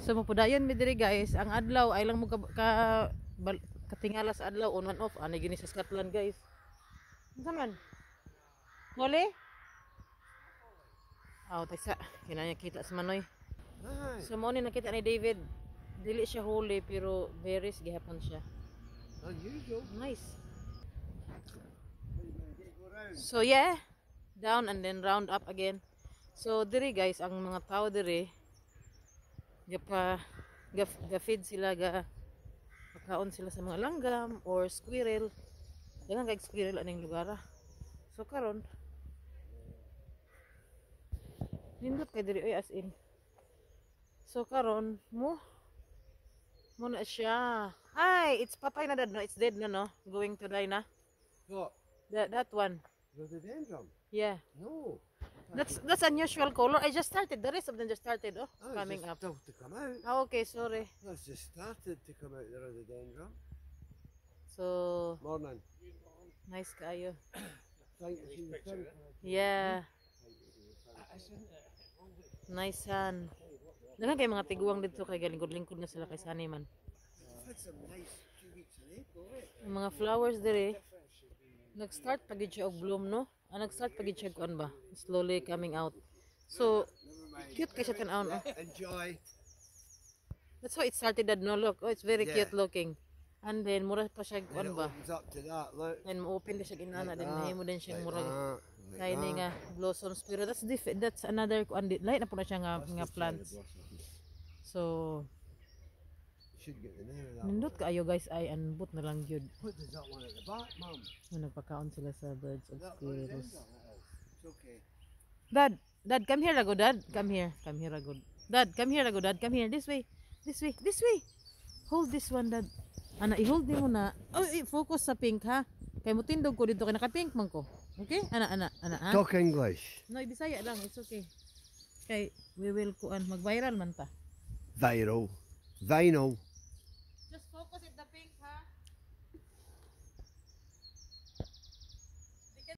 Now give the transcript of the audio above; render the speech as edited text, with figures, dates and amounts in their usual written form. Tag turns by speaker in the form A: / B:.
A: So mapudayon mi diri guys, ang adlaw ay lang mo katingala sa adlaw on and off ani gini sa Scotland guys. Unsa man? Ngoli? Aw taysa, kinanya kita sa Manoy. So mo ni nakita ni David, dili siya huli pero berries gihapon siya.
B: Unusual.
A: Nice. So yeah, down and then round up again. So diri guys, ang mga tao diri ga-feed sila, makaon sila sa mga langgam or squirrel. Daghang kay squirrel aning lugar. So karon nindot kay diri as in. So karon mo na siya. Ay, it's patay na dad no, it's dead na no, going to die na.
B: What?
A: That one.
B: Rhododendron?
A: Yeah.
B: No.
A: That's unusual color. I just started. The rest of them just started. Oh,
B: Oh,
A: coming
B: it's
A: up.
B: still to come out.
A: Oh, okay, sorry.
B: Well, it's just started to come out, the rhododendron.
A: So,
B: Morning.
A: nice kayo.
B: Thank you.
A: Yeah. Nice sun. Daghang kay mga tiguang dito kay galingkod-lingkod na sila kay sanay man.
B: I've had some nice 2 weeks in April.
A: Ang mga flowers dire nag-start pagid siya og bloom no. Nag-start pagid siya kuan ba? Slowly coming out. So, cute kay siya tan-aw no.
B: Enjoy.
A: That's how it started dad no. Look, oh, it's very
B: Yeah.
A: cute looking. And then mura pa siya
B: And
A: kuan
B: it
A: ba?
B: opens up to that, look.
A: And mo-open na siya ginana din
B: that,
A: nahimo din siyang
B: like
A: murag
B: that, like
A: tiny
B: that.
A: nga blossoms pero that's another kuan light na po na siya nga
B: That's the
A: plants.
B: cherry blossom.
A: So,
B: Should get the name of that
A: nindot
B: one.
A: kaayo guys ay anbot na lang gyud.
B: What does that one at the back, Mum?
A: Nagpakaon sila sa birds of
B: That
A: squirrels.
B: rhododendron it is. It's okay.
A: Dad, come here, Rago. Dad, come here, Rago. Dad, come here, Rago. Dad, come here. This way. Hold this one, Dad. Ana, i-hold mo na. Oh, focus sa pink ha. Kay mo tindog ko dito kay naka-pink man ko. Okay? Ana, ha?
B: Talk English.
A: No, Bisaya lang. It's okay. Kay we will kuan mag-viral man ta.
B: Viral. Vinyl.